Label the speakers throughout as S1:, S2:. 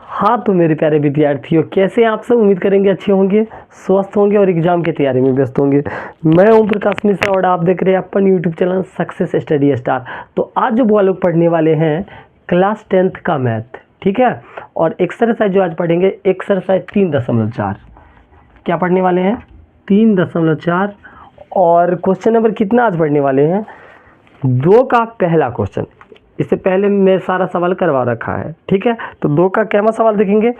S1: हाँ तो मेरे प्यारे विद्यार्थियों, कैसे आप सब? उम्मीद करेंगे अच्छे होंगे, स्वस्थ होंगे और एग्जाम की तैयारी में व्यस्त होंगे। मैं ओम प्रकाश मिश्रा और आप देख रहे हैं अपन YouTube channel success study star. तो आज जो वो लोग पढ़ने वाले हैं क्लास 10th का मैथ, ठीक है। और एक्सरसाइज जो आज पढ़ेंगे एक्सरसाइज 3.4। क्या पढ़ने वाले हैं? 3.4। और क्वेश्चन नंबर कितना आज पढ़ने वाले हैं? 2 का पहला क्वेश्चन। इससे पहले मैं सारा सवाल करवा रखा है, ठीक है। तो 2 का कैमा सवाल देखेंगे,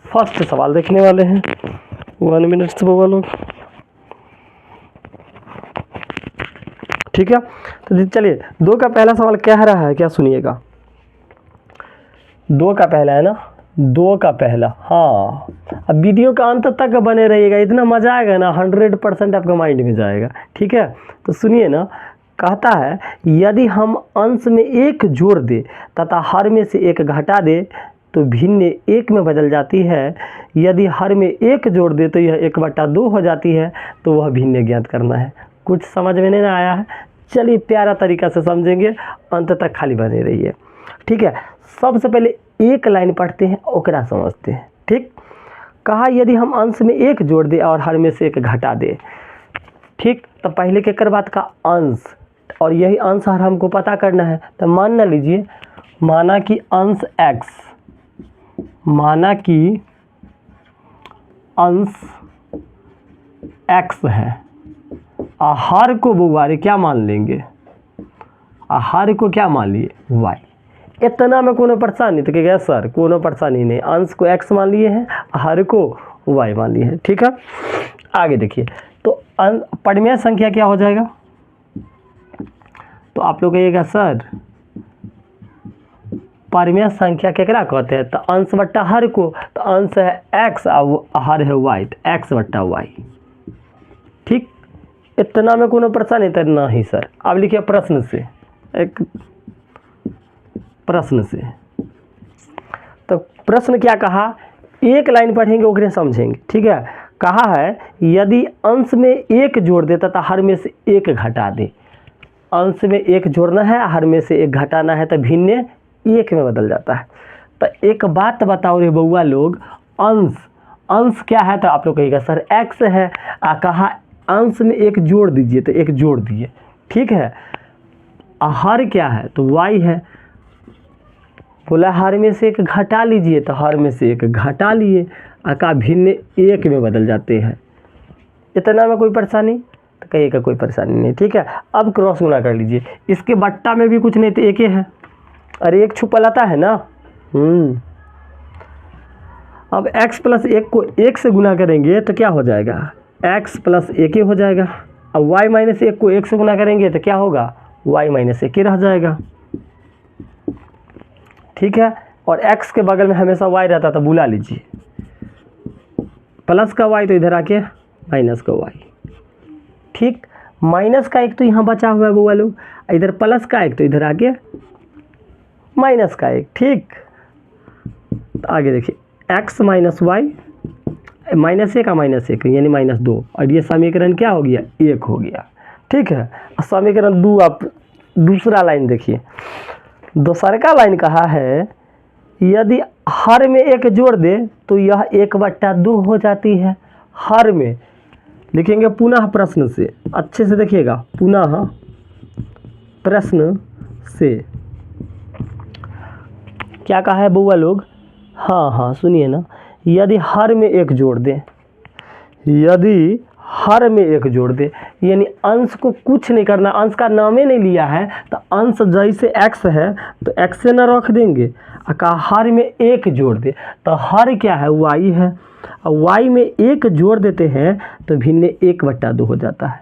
S1: फर्स्ट सवाल देखने वाले हैं। 1 मिनट से वो लोग, ठीक है। तो चलिए 2 का पहला सवाल कह रहा है, क्या सुनिएगा। 2 का पहला है ना, 2 का पहला। हाँ, अब वीडियो का अंत तक बने रहिएगा, इतना मजा आएगा ना, 100% आपका माइंड में जाएगा, ठीक है। तो सुनिए ना, कहता है यदि हम अंश में 1 जोड़ दे तथा हर में से 1 घटा दे तो भिन्न 1 में बदल जाती है। यदि हर में 1 जोड़ दे तो यह 1/2 हो जाती है। तो वह भिन्न ज्ञात करना है। कुछ समझ में नहीं आया है? चलिए प्यारा तरीका से समझेंगे, अंत तक खाली बने रहिए, ठीक है। सबसे पहले एक लाइन पढ़ते हैं, ओकरा समझते हैं, ठीक। कहा यदि हम अंश में 1 जोड़ दे और हर में से 1 घटा दे, ठीक। तो पहले के कर बात का अंश, और यही अंश हर हमको पता करना है। तो मान ना लीजिए, माना कि अंश x, माना कि अंश x है, हर को बुवारे क्या मान लेंगे, हर को क्या मान लिए y। इतना में कोनो परेशानी? तो क्या सर कोनो परेशानी नहीं, अंश को x मान लिए हैं, हर को y मान लिए हैं, ठीक है। आगे देखिए, तो परिमेय संख्या क्या हो जाएगा? तो आप लोग कहिएगा सर परिमेय संख्या केकरा कहते हैं? तो अंश बट्टा हर को। तो अंश है x और हर है y, तो x बट्टा y, ठीक। इतना में कोनो परेशानी? तो नहीं सर। अब लिखिए प्रश्न से, एक प्रश्न से। तो प्रश्न क्या कहा, एक लाइन पढ़ेंगे ओकरे समझेंगे, ठीक है। कहा है यदि अंश में 1 जोड़ दे तथा हर में से 1 घटा दे। अंश में 1 जोड़ना है, हर में से 1 घटाना है, तो भिन्न 1 में बदल जाता है। तो एक बात बताओ रे बउआ लोग, अंश क्या है? तो आप लोग कहिएगा सर x है। कहा अंश में 1 जोड़ दीजिए, तो 1 जोड़ दिए, ठीक है। हर क्या है? तो y है। बोला हर में से 1 घटा लीजिए, तो हर में से 1 घटा लिए, का भिन्न 1 में बदल जाते हैं। इतना में कोई परेशानी? तो कहिएगा कोई परेशानी नहीं, ठीक है। अब क्रॉस गुना कर लीजिए, इसके बट्टा में भी कुछ नहीं, तो 1 ही है। अरे 1 छुपा लाता है ना। अब x + 1 को 1 से गुना करेंगे तो क्या हो जाएगा? x + 1 ही हो जाएगा। अब y - 1 को 1 से गुना करेंगे तो क्या होगा? y - 1 ही रह जाएगा, ठीक है। और x के बगल में हमेशा y रहता, तो बुला लीजिए, प्लस का y तो इधर आके माइनस का y, ठीक। माइनस का 1 तो यहाँ बचा हुआ है वो लोग, इधर प्लस का 1 तो इधर आके माइनस का 1, ठीक। तो आगे देखिए x - y -1 का -1 यानी -2, और ये समीकरण क्या हो गया? 1 हो गया, ठीक है। समीकरण 2। आप दूसरा लाइन देखिए, दूसरा का लाइन कहा है यदि हर में 1 जोड़ दे तो यह 1/2 हो जाती है। हर में लिखेंगे पुनः प्रश्न से, अच्छे से देखिएगा, पुनः प्रश्न से क्या कहा है बउआ लोग? हाँ सुनिए ना, यदि हर में 1 जोड़ दे, यदि हर में 1 जोड़ दे, यानी अंश को कुछ नहीं करना, अंश का नाम ही नहीं लिया है। तो अंश जैसे x है तो x से ना रख देंगे, का हर में 1 जोड़ दे, तो हर क्या है? y है। और y में 1 जोड़ देते हैं तो भिन्न 1/2 हो जाता है,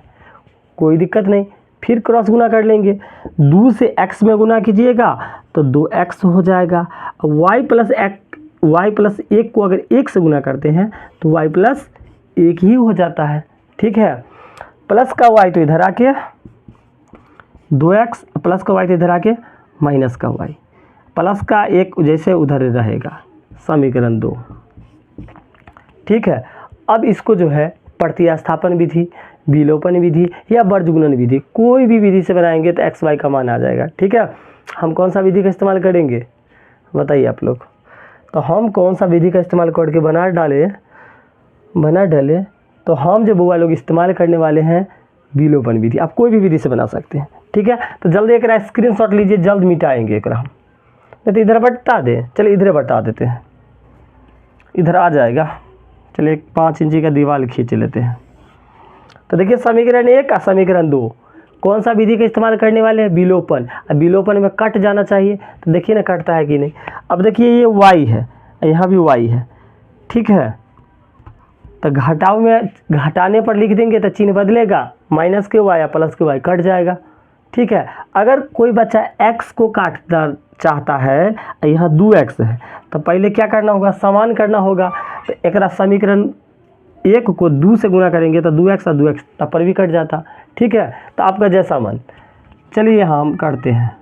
S1: कोई दिक्कत नहीं। फिर क्रॉस गुना कर लेंगे, 2 से x में गुना कीजिएगा तो 2x हो जाएगा। y + 1 को अगर 1 से गुना करते हैं तो y + 1 ही हो जाता है, ठीक है। प्लस का y तो इधर आके 2x, प्लस का y तो इधर आके माइनस का y, प्लस का 1 जैसे उधर रहेगा, समीकरण 2, ठीक है। अब इसको जो है प्रतिस्थापन विधि, विलोपन विधि या वर्गगुणन विधि, कोई भी विधि से बनाएंगे तो x y का मान आ जाएगा, ठीक है। हम कौन सा विधि का इस्तेमाल करेंगे बताइए आप लोग? तो हम कौन सा विधि का इस्तेमाल करके बना डाले तो हम जो बुआ लोग इस्तेमाल करने वाले हैं विलोपन विधि। आप कोई भी विधि से बना सकते हैं, ठीक है। तो जल्दी एक स्क्रीनशॉट लीजिए, जल्द मिटाएंगे एक हम, नहीं तो इधर बटा दें। चलिए इधर बटा देते हैं, इधर आ जाएगा। चलिए 5 इंची का दीवार खींच लेते हैं। तो देखिए समीकरण 1 और समीकरण 2 कौन सा विधि का इस्तेमाल करने वाले हैं? विलोपन। अब विलोपन में कट जाना चाहिए, तो देखिए ना कटता है कि नहीं। अब देखिए ये y है, यहाँ भी y है, ठीक है। तो घटाव में घटाने पर लिख देंगे तो चिन्ह बदलेगा, माइनस के y या प्लस के y, कट जाएगा, ठीक है। अगर कोई बच्चा x को काटना चाहता है, यहाँ 2x है, तो पहले क्या करना होगा? समान करना होगा। तो एक समीकरण 1 को 2 से गुणा करेंगे तो 2x और 2x तब पर भी कट जाता, ठीक है। तो आपका जैसा मन। चलिए यहाँ हम करते हैं,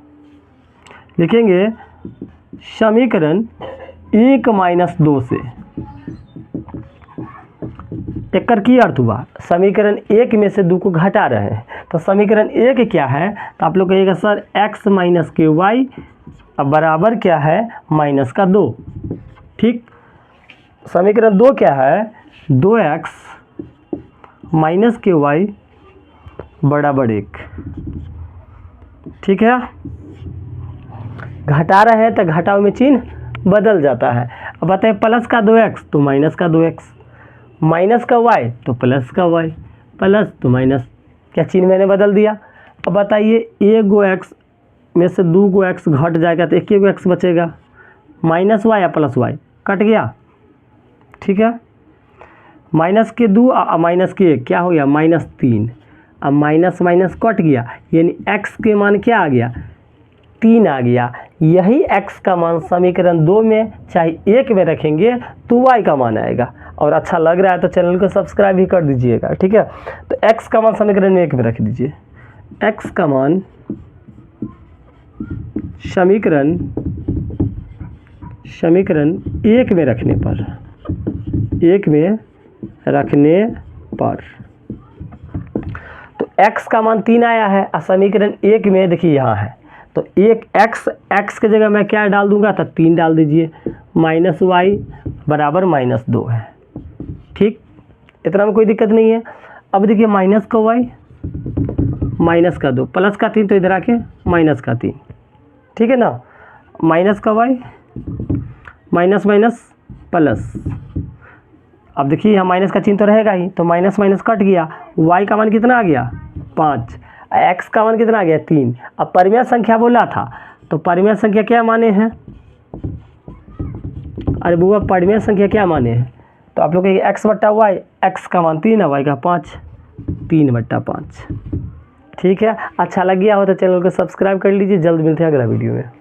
S1: लिखेंगे समीकरण 1 माइनस 2 से एक की अर्थ हुआ समीकरण 1 में से 2 को घटा रहे हैं। तो समीकरण 1 क्या है? तो आप लोग कहिएगा सर x माइनस के वाई अब बराबर क्या है? माइनस का 2, ठीक। समीकरण 2 क्या है? 2x माइनस के वाई बराबर 1, ठीक है। घटा रहे हैं तो घटाव में चिन्ह बदल जाता है। अब बताइए प्लस का 2x तो माइनस का 2x, माइनस का y तो प्लस का y, प्लस तो माइनस, क्या चिन्ह मैंने बदल दिया। अब बताइए 1 x में से 2 x घट जाएगा तो 1 x बचेगा, माइनस y या प्लस y, कट गया, ठीक है। माइनस के 2 और माइनस के 1 क्या हो गया? -3। अब माइनस माइनस कट गया, यानी x के मान क्या आ गया? 3 आ गया। यही x का मान समीकरण 2 में चाहे 1 में रखेंगे तो y का मान आएगा। और अच्छा लग रहा है तो चैनल को सब्सक्राइब भी कर दीजिएगा, ठीक है। तो x का मान समीकरण में 1 में रख दीजिए। x का मान समीकरण 1 में रखने पर, 1 में रखने पर तो x का मान 3 आया है और समीकरण 1 में देखिए यहाँ है, तो एक x के जगह मैं क्या डाल दूंगा? तो 3 डाल दीजिए, माइनस y बराबर -2 है, ठीक। इतना में कोई दिक्कत नहीं है। अब देखिए माइनस का y माइनस का 2 प्लस का 3 तो इधर आके माइनस का 3, ठीक है ना। माइनस का y माइनस माइनस प्लस, अब देखिए यहाँ माइनस का चिन्ह तो रहेगा ही, तो माइनस माइनस कट गया। y का मान कितना आ गया? 5, x का मान कितना आ गया? 3। अब परिमेय संख्या बोला था, तो परिमेय संख्या क्या माने हैं? अरे बुआ परिमेय संख्या क्या माने हैं? तो आप लोग x बट्टा y, x का मान 3 है, y का 5, 3/5, ठीक है। अच्छा लग गया हो तो चैनल को सब्सक्राइब कर लीजिए। जल्द मिलते हैं अगला वीडियो में।